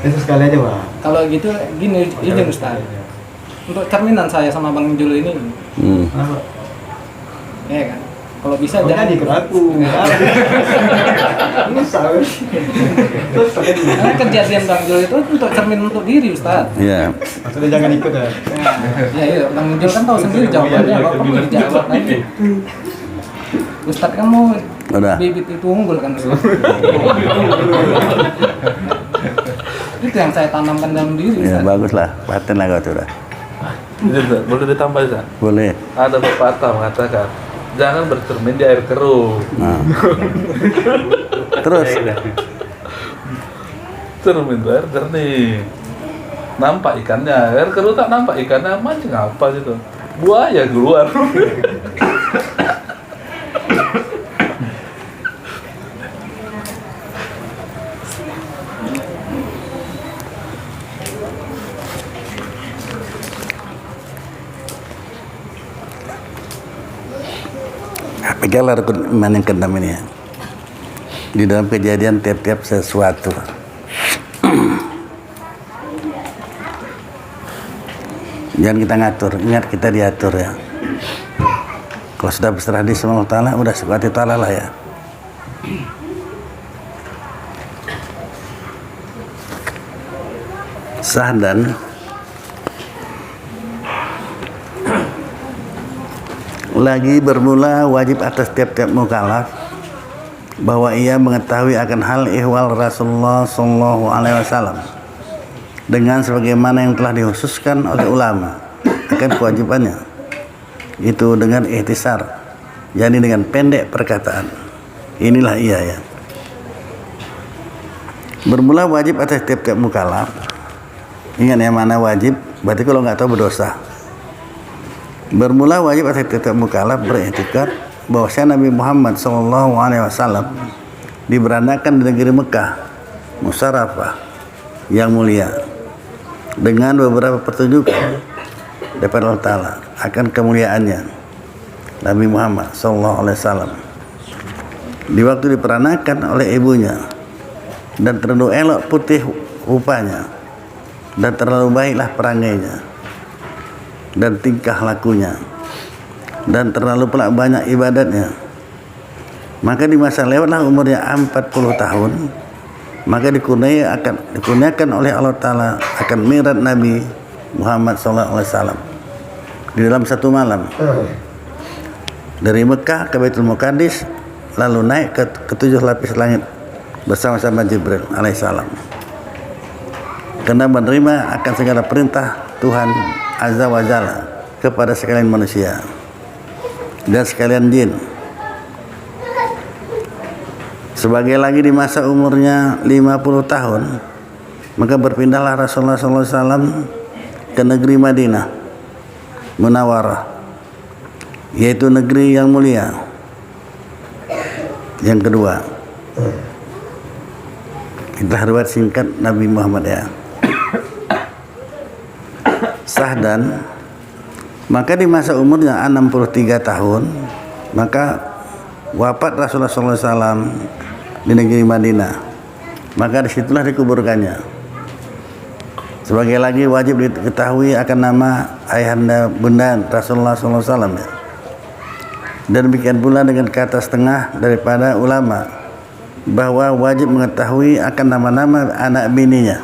Itu sekali aja Pak. Kalau gitu gini izin Ustaz. Untuk cerminan saya sama Bang Jul ini, Kenapa? ya kan? Kalau bisa Jangan jangan ikut aku. Bisa. Karena kejadian Bang Jul itu untuk cermin untuk diri Ustaz. Iya. Maksudnya jangan ikut ya. Ya iya, Bang Jul kan tahu sendiri jawabannya, Bapak mau dijawab lagi. Ustaz kan mau Udah. bibit itu unggul kan Ustaz. Itu yang saya tanamkan dalam diri Ya Ustaz. bagus lah, paten lah kau tuh udah. Boleh ditambah Ustaz? Boleh. Ada pepatah mengatakan jangan bercermin di air keruh. Nah. Terus Cermin itu air jernih. Nampak ikannya, air keruh tak nampak ikannya, mancing apa gitu? Buaya keluar. peganglah rukun iman yang keenam ini ya. Di dalam kejadian tiap-tiap sesuatu. Jangan kita ngatur, ingat kita diatur ya. Kalau sudah berserah diri sama Allah Ta'ala, udah seperti Ta'ala lah ya. Sahdan lagi bermula wajib atas tiap-tiap mukallaf bahwa ia mengetahui akan hal ihwal Rasulullah Sallallahu Alaihi Wasallam dengan sebagaimana yang telah dikhususkan oleh ulama akan kewajibannya, itu dengan ihtisar, yakni dengan pendek perkataan. Inilah ia ya. Bermula wajib atas tiap-tiap mukallaf. Ingat yang mana wajib, berarti kalau nggak tahu berdosa. Bermula wajib atas tiap-tiap mukallaf beriktikad bahwa Nabi Muhammad SAW diberanakan di negeri Mekah Musarafah yang mulia dengan beberapa petunjukan daripada Allah Ta'ala akan kemuliaannya Nabi Muhammad SAW di waktu diperanakan oleh ibunya, dan terlalu elok putih rupanya, dan terlalu baiklah perangainya dan tingkah lakunya, dan terlalu pula banyak ibadatnya. Maka di masa lewatlah umurnya 40 tahun, maka dikurniakan oleh Allah Ta'ala akan mi'raj Nabi Muhammad SAW di dalam satu malam dari Mekah ke Baitul Muqaddis, lalu naik ke ketujuh lapis langit bersama-sama Jibril alaihissalam, karena menerima akan segala perintah Tuhan Azza wa Jalla kepada sekalian manusia dan sekalian jin. Sebagai lagi di masa umurnya 50 tahun, maka berpindahlah Rasulullah SAW ke negeri Madinah Munawwarah, yaitu negeri yang mulia. Yang kedua, kita riwayat singkat Nabi Muhammad ya. Sahdan, maka di masa umurnya 63 tahun, maka wafat Rasulullah SAW di negeri Madinah. Maka disitulah dikuburkannya. Sebagai lagi wajib diketahui akan nama ayahanda bunda Rasulullah SAW ya. Dan demikian pula dengan kata setengah daripada ulama bahwa wajib mengetahui akan nama-nama anak bininya.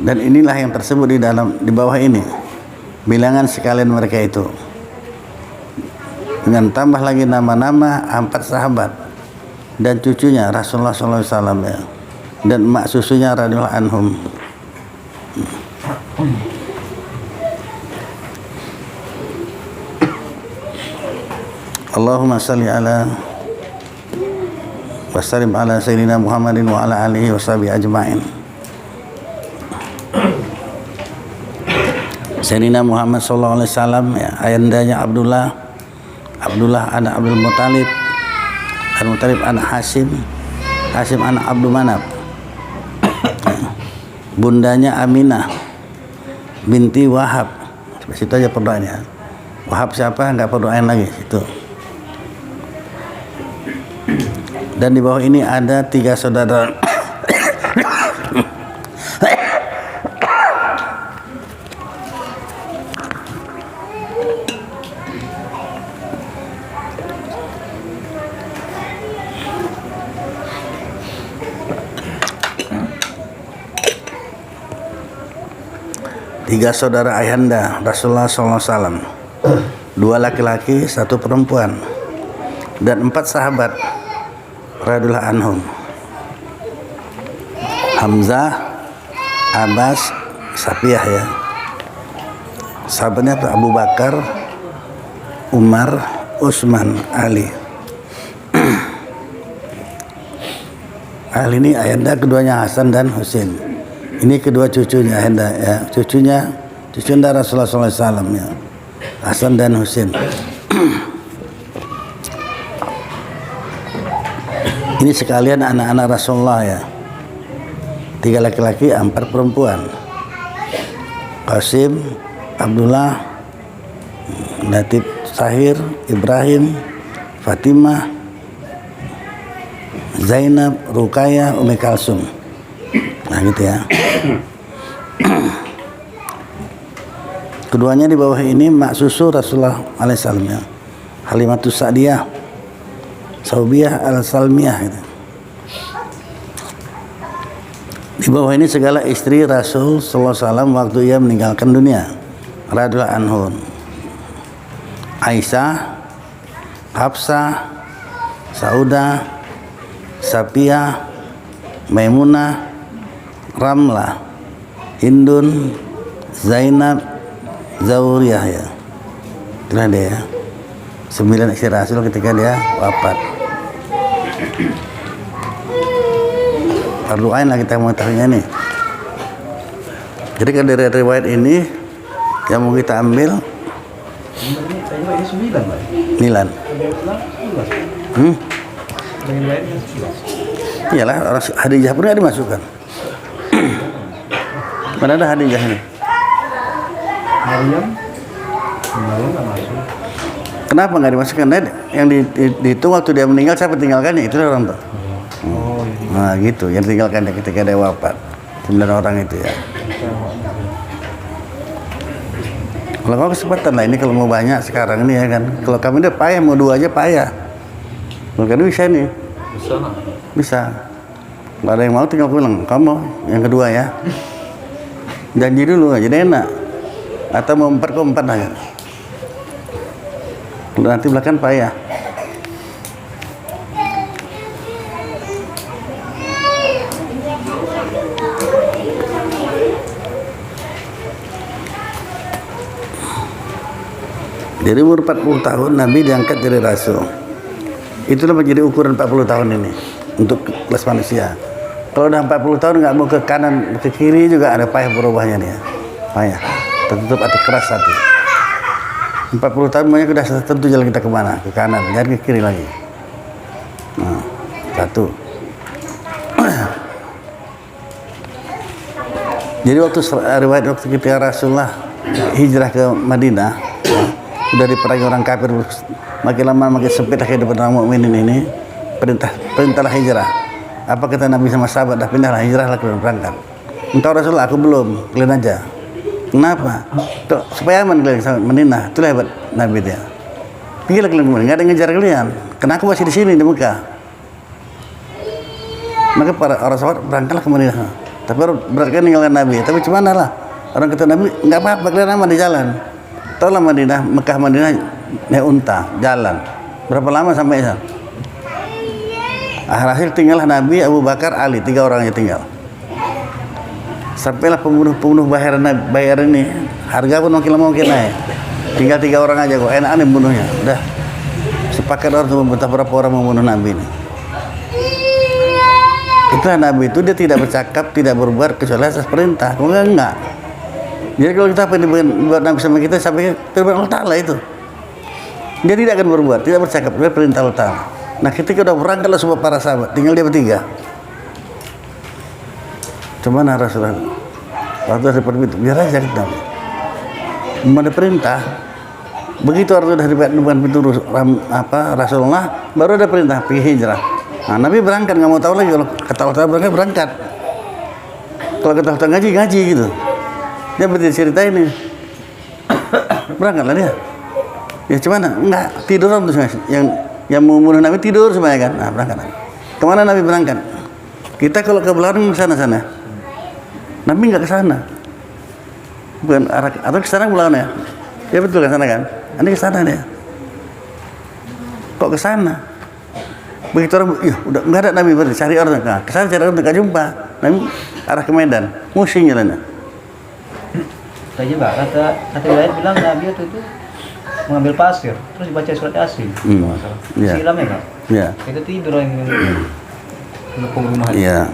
Dan inilah yang tersebut di bawah ini bilangan sekalian mereka itu. Dengan tambah lagi nama-nama 4 sahabat dan cucunya Rasulullah SAW ya. Dan mak susunya radhiyallahu anhum. Allahumma salli ala wa sallim ala sayyidina Muhammadin wa ala alihi wa sahbihi ajma'in. Sayyidina Muhammad sallallahu alaihi wasallam ya, ayandanya Abdullah anak Abdul Muttalib, Al-Muttalib anak Hashim anak Abdul Manaf, bundanya Aminah binti Wahab. Sampai situ aja perdoaannya. Wahab siapa? Enggak perdoain lagi itu. Dan di bawah ini ada 3 saudara. Tiga saudara ayahanda Rasulullah SAW, 2 laki-laki, 1 perempuan, dan 4 sahabat radhiyallahu anhum. Hamzah, Abbas, Safiyah ya. Sahabatnya Abu Bakar, Umar, Utsman, Ali. Ali ini ayahanda keduanya Hasan dan Husain. Ini kedua cucunya ayahanda ya, cucunya Rasulullah SAW ya, Hasan dan Husain. Ini sekalian anak-anak Rasulullah ya, 3 laki-laki, 4 perempuan. Qasim, Abdullah, Latif, Sahir, Ibrahim, Fatimah, Zainab, Ruqayyah, Ummi Kalsum. Nah gitu ya. Keduanya di bawah ini mak susu Rasulullah alaihissalam ya, Halimatus Sa'diyah, Saubiyah al-Salmiyah gitu. Di bawah ini segala istri Rasul sallallahu alaihi wasallam waktu ia meninggalkan dunia radhiyallahu anhum. Aisyah, Hafsah, Saudah, Safiyah, Maimunah, Ramlah, Hindun, Zainab, Zauriyah ya. Itulah dia ya. 9 istri Rasul ketika dia wafat. Berdoain lah kita mengetahuinya nih. Jadi kan dari riwayat ini yang mau kita ambil 9. Iyalah, orang Hadijah pun nggak dimasukkan. Mana ada Hadijah ini? Maryam nggak masuk. Kenapa nggak dimasukkan? Yang dihitung waktu dia meninggal siapa tinggalkannya? Itu orang tuh. Oh iya. Nah gitu, yang tinggalkannya ketika dia wafat. 9 orang itu ya. Kalau kau kesempatan lah ini, kalau mau banyak sekarang ini ya kan. Kalau kami udah payah, mau 2 aja payah. Kalau kan bisa nih. Bisa lah. Bisa. Nggak ada yang mau tinggal pulang. Kamu yang kedua ya. Janji dulu jadi enak. Atau mau 4 ke 4 aja. Kalau nanti belakang payah. Dari umur 40 tahun Nabi diangkat jadi Rasul. Itulah menjadi ukuran 40 tahun ini untuk kelas manusia. Kalau udah 40 tahun nggak mau ke kanan ke kiri juga ada payah berubahnya dia. Payah. Tertutup hati, keras hati. 40 tahun banyak sudah tertentu jalan kita kemana, ke kanan, jangan ke kiri lagi. Nah, 1. Jadi waktu riwayat waktu ketika Rasulullah hijrah ke Madinah, sudah diperangi orang kafir, makin lama makin sempit kehidupan orang mukminin ini. perintahlah hijrah. Apa kata Nabi sama sahabat? Dah pindahlah, hijrahlah, kalian berangkat. Engkau Rasulullah, aku belum, kalian aja. Kenapa? Tuh, supaya aman kalian sama Madinah. Itulah hebat Nabi dia. Pergilah kalian kemana? Nggak ada yang ngejar kalian. Karena aku masih di sini di Mekah. Maka para orang sahabat berangkatlah ke Madinah. Tapi berat kan ninggalkan Nabi. Tapi cuman lah orang kata Nabi, nggak apa-apa, kalian aman di jalan. Taulah Madinah, Mekah Madinah naik unta, jalan. Berapa lama sampai sana? Akhir tinggallah Nabi, Abu Bakar, Ali, 3 orang aja tinggal. Sampailah pembunuh bayar ini, harga pun makin lama makin naik. Tinggal 3 orang aja kok, enak nih bunuhnya. Udah sepakat orang untuk membentak berapa orang membunuh Nabi ini. Itulah Nabi itu, dia tidak bercakap, tidak berbuat kecuali atas perintah. Kok enggak? Jadi kalau kita apa yang buat Nabi sama kita, sampai perintah Allah Ta'ala itu. Dia tidak akan berbuat, tidak bercakap, dia perintah Allah Ta'ala. Nah ketika udah berangkatlah semua para sahabat, tinggal dia bertiga. Cuman Rasulullah waktu ada perintah, biar aja kita. Ada perintah. Begitu orang sudah di depan pintu Rasulullah, baru ada perintah pergi hijrah. Nah Nabi berangkat, nggak mau tahu lagi kalau kata Allah Ta'ala berangkat. Kalau kata Allah Ta'ala ngaji gitu. Dia berarti cerita ini. Berangkatlah dia. Ya cuman enggak tidur orang tuh yang membunuh Nabi tidur semuanya kan. Nah berangkat. Kemana Nabi berangkat? Kita kalau ke belakang ke sana. Nabi nggak ke sana. Bukan arah atau ke sana belakang ya? Ya betul ke sana kan? Ini ke sana dia. Kok ke sana? Begitu orang, ya udah nggak ada Nabi berarti cari orang. Nah, ke sana cari orang nggak jumpa. Nabi arah ke Medan, musim jalannya. Tadi Mbak, kata lain bilang Nabi itu mengambil pasir, terus dibaca surat Yasin. Ya. Silam ya Kak? Ya. Itu tidur yang mendukung rumah. Iya.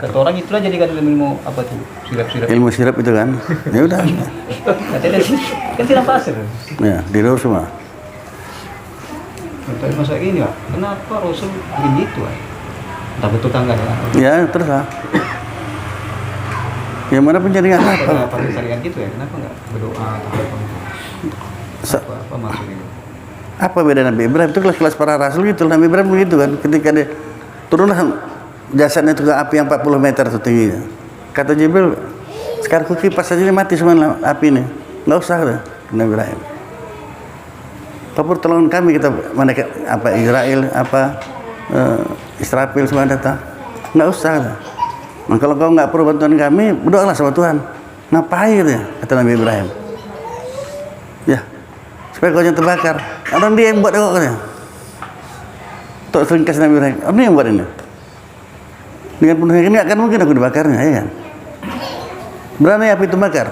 Kata orang itulah jadi kan ilmu apa tuh? Sirap-sirap. Ilmu sirap itu kan. Ya udah. Katanya kan silam pasir. Ya, tidur semua. Tapi masa ini Pak, kenapa Rasul bikin gitu Pak? Entah betul tangga Ya, terus lah. Yang mana penjaringan apa? Pakai syariat gitu ya, kenapa nggak berdoa atau apa maksudnya? Apa beda Nabi Ibrahim? Itu kelas para rasul gitu. Nabi Ibrahim begitu kan. Ketika dia turunlah jasadnya itu ke api yang 40 meter itu tingginya. Kata Jibril, sekarang ku kipas saja ini mati semua api ini. Nggak usah dah. Nabi Ibrahim. Kabur tolong kami kita mana apa Israel Israfil semua datang. Nggak usah dah. Nah, kalau kau nggak perlu bantuan kami, berdoalah sama Tuhan. Ngapain ya? Kata Nabi Ibrahim. Ya, supaya kau jangan terbakar. Orang dia yang buat kok katanya. Tok ringkas Nabi Ibrahim. Orang yang buat ini. Dengan penuhnya ini akan mungkin aku dibakarnya, ya kan? Berani api itu bakar?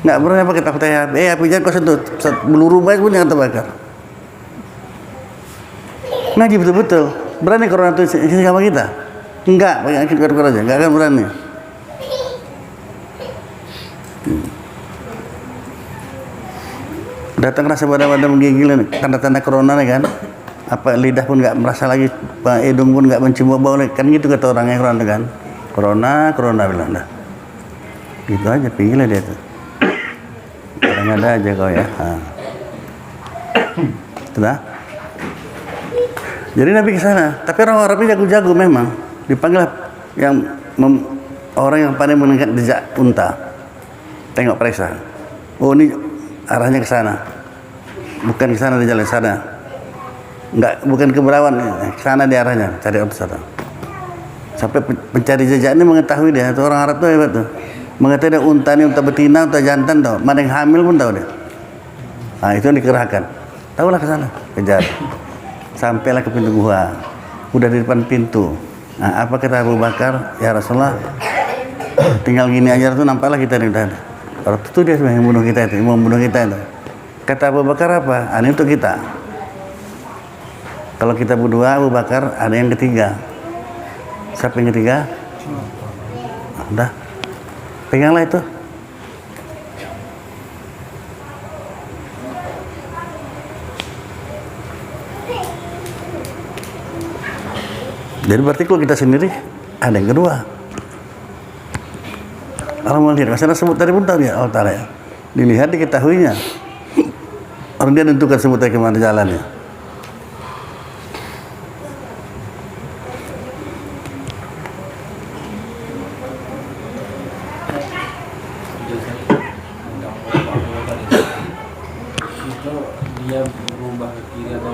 Nggak berani apa kita kata api jangan kau sentuh. Meluru baik pun jangan terbakar. Ngaji betul-betul. Berani corona itu sini sama kita? Enggak, pakai akid keluar aja, enggak akan berani. Datang rasa pada menggigil tanda-tanda corona nih kan. Apa lidah pun enggak merasa lagi, hidung pun enggak mencium bau kan gitu kata orangnya corona kan. Corona bilang dah. Gitu aja pinggilnya dia tuh. Orang ada aja kau ya. Sudah. Jadi Nabi ke sana, tapi orang Arabnya jago-jago memang. Dipanggil yang orang yang pandai meningkat jejak unta. Tengok periksa. Oh ini arahnya ke sana. Bukan ke sana di jalan sana. Enggak, bukan ke Berawan, ke sana di arahnya, cari unta sana. Sampai pencari jejak ini mengetahui dia, itu orang Arab tuh hebat tuh. Mengetahui dia unta ini unta betina, unta jantan tahu. Mana yang hamil pun tahu dia. Nah, itu yang dikerahkan. Tahulah ke sana, kejar. Sampailah ke pintu gua. Udah di depan pintu. Nah, apa kata Abu Bakar? Ya Rasulullah, tinggal gini aja tuh nampaklah kita nih udah. Kalau itu dia yang bunuh kita itu, mau bunuh kita itu. Kata Abu Bakar apa? Ini untuk kita. Kalau kita berdua, Abu Bakar ada yang ketiga. Siapa yang ketiga? Udah, peganglah itu. Jadi berarti kalau kita sendiri ada yang kedua. Orang mau lihat, karena sebut tadi pun tahu ya Allah Ta'ala ya. Dilihat diketahuinya. Orang dia tentukan sebutnya kemana jalannya.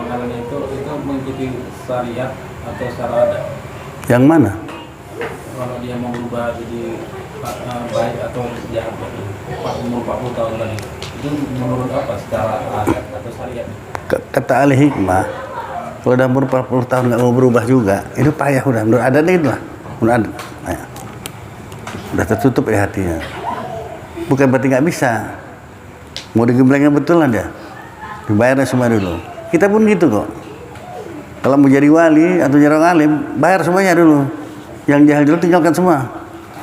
amalan itu mengikuti syariat atau secara adat. Yang mana? Kalau dia mau berubah jadi baik atau jahat tadi, umur 40 tahun tadi, itu menurut apa secara adat atau syariat? Kata ahli hikmah, kalau udah umur 40 tahun nggak mau berubah juga, itu payah udah. Menurut adatnya itu lah. Menurut adat. Nah, udah tertutup ya hatinya. Bukan berarti nggak bisa. Mau digemblengnya betul lah dia. Dibayarnya semua dulu. Kita pun gitu kok. Kalau mau jadi wali atau jadi orang alim, bayar semuanya dulu. Yang jahil dulu tinggalkan semua.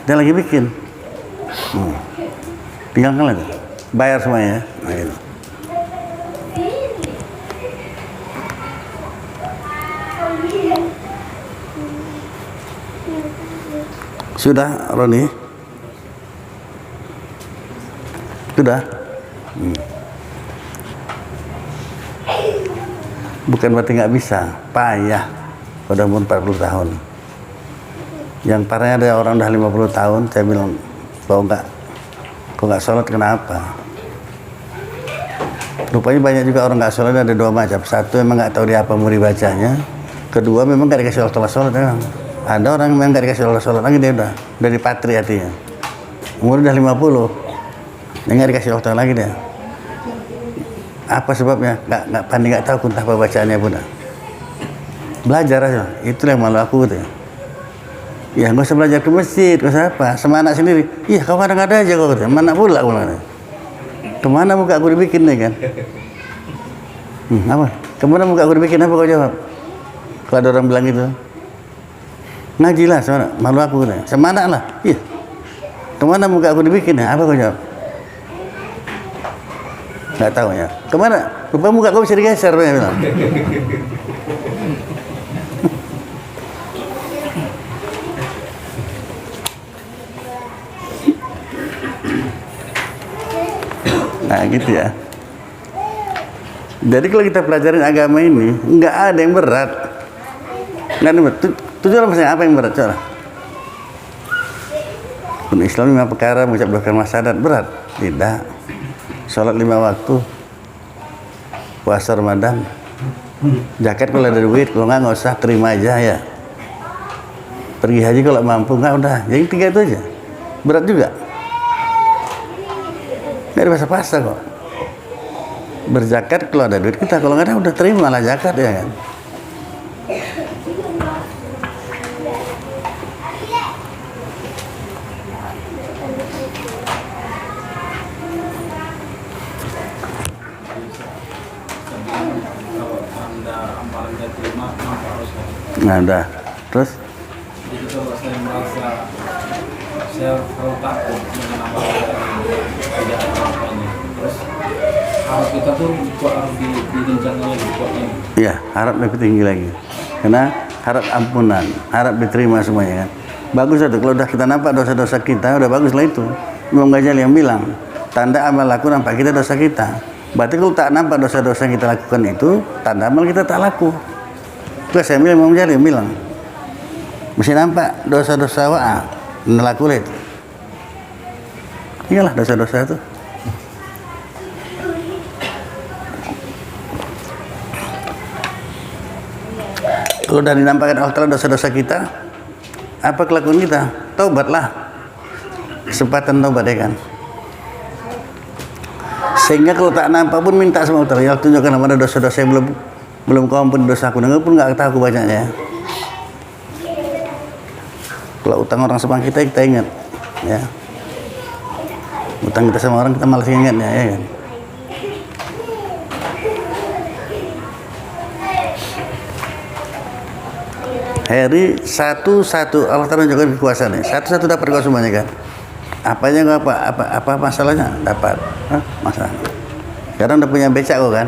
Dia lagi bikin. Tinggalkan lagi. Bayar semuanya. Nah, gitu. Sudah, Roni? Sudah? Bukan berarti nggak bisa, payah. Udah umur 40 tahun. Yang parahnya ada orang udah 50 tahun, saya bilang, kok nggak sholat kenapa? Rupanya banyak juga orang nggak sholat, ada dua macam. Satu memang nggak tahu dia apa mau dibacanya. Kedua memang nggak dikasih sholat memang. Ada orang memang nggak dikasih sholat lagi, dia udah dipatri hatinya. Umur udah 50, dia nggak dikasih sholat lagi dia. Apa sebabnya? Nggak pandai, nggak tahu kuntah apa bacaannya pun. Belajar aja, itu yang malu aku gitu. Ya nggak usah belajar ke masjid, nggak usah apa, sama anak sendiri. Iya kau kadang-kadang aja kau gitu. Mana pula aku bilang. Kemana muka aku dibikin nih kan? Apa? Kemana muka aku dibikin, apa kau jawab? Kalau ada orang bilang gitu, ngaji lah, malu aku nih. Sama anak lah, iya. Kemana muka aku dibikin ya? Apa kau jawab? Nggak tahu ya. Kemana? Rupa muka kau bisa digeser, dia bilang. Nah gitu ya. Jadi kalau kita pelajarin agama ini, nggak ada yang berat. Nggak ada berat. Tujuan apa yang berat? Coba. Pun Islam 5 perkara, mengucap 2 kalimat syahadat, berat? Tidak. Sholat 5 waktu, puasa Ramadan, zakat kalau ada duit, kalau nggak usah, terima aja ya. Pergi haji kalau mampu, nggak udah. Jadi 3 itu aja. Berat juga. Nggak ada pasar-pasar kok. Berzakat kalau ada duit kita, kalau nggak ada udah terima lah zakat ya kan. Nah udah, terus? Jadi kalau saya merasa saya terlalu takut dengan amalan tidak apa ini, terus harap kita tuh harus digenjang lagi kuatnya. Iya, harap lebih tinggi lagi. Karena harap ampunan, harap diterima semuanya kan. Bagus itu, kalau udah kita nampak dosa-dosa kita, udah bagus lah itu. Imam Ghazali yang bilang, tanda amal laku nampak kita dosa kita. Berarti kalau tak nampak dosa-dosa yang kita lakukan itu, tanda amal kita tak laku. Terus saya bilang, Imam Ghazali bilang, mesti nampak dosa-dosa wa'a, nelaku itu. Iyalah dosa-dosa itu. Kalau udah dinampakkan Allah Ta'ala dosa-dosa kita, apa kelakuan kita? Taubatlah. Kesempatan taubat ya kan. Sehingga kalau tak nampak pun minta sama Allah Ta'ala, ya tunjukkan mana dosa-dosa yang belum kau ampuni dosaku. Dengar pun nggak tahu aku bacanya. Kalau utang orang sama kita ingat, ya. Utang kita sama orang kita malas ingatnya, ya kan. Heri satu-satu Allah Ta'ala juga kekuasaannya. Satu-satu dapat kau semuanya kan. Apanya nggak apa masalahnya dapat. Masalah. Sekarang udah punya becak kok kan.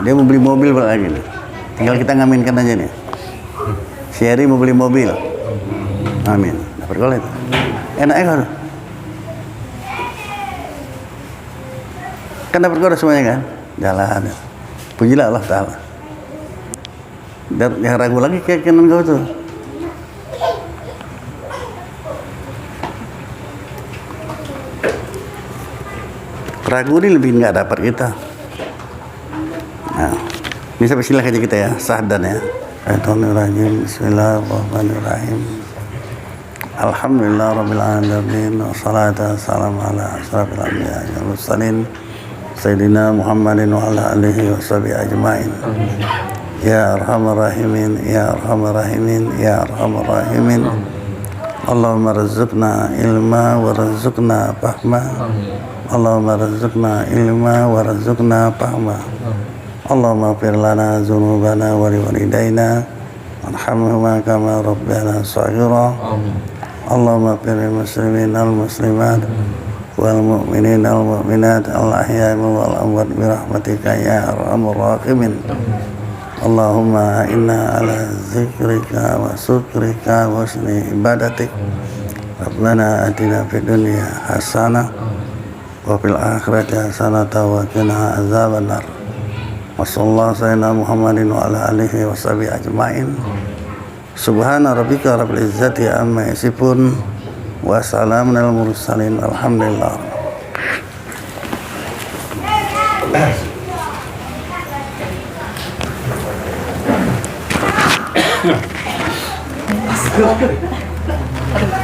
Dia mau beli mobil lagi nih. Tinggal kita ngaminkan aja nih. Si Heri mau beli mobil. Amin. Dapat kau itu. Enak ya kau. Kan dapat kau semuanya kan. Jalan. Pujilah Allah Ta'ala. Dan yang ragu lagi keyakinan kau tuh. Ragu ini lebih nggak dapat kita. Nah, Ini sampai silakan aja kita ya, sahdan ya. Bismillahirrahmanirrahim. Bismillahirrahmanirrahim. Alhamdulillah rabbil alamin wassalatu wassalamu ala asyrafil anbiya'i wal mursalin sayyidina Muhammadin wa ala alihi washabihi ajmain. Ya arhamar rahimin, ya arhamar rahimin, ya arhamar rahimin. Allahumma rizqna ilma wa rizqna fahma. Allahumma rizqna ilma wa rizqna fahma. Allahumma ighfir lana dzunubana wa liwalidayna warhamhuma kama rabbayana shaghira. Allahumma ighfir lil muslimin wal muslimat wal mu'minin wal mu'minat al ahya'i wal amwat bi rahmatika ya arhamar rahimin. Allahumma inna ala zikrika wa syukrika wa husni ibadatik. Rabbana atina fid dunya hasanah wa fil akhirati hasanah wa qina azabannar. Wassallallahu sayyidina Muhammadin wa ala alihi wa sahbihi ajmain. Subhana rabbika rabbil izzati amma yasifun wa salamun alal mursalin alhamdulillah.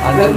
Ada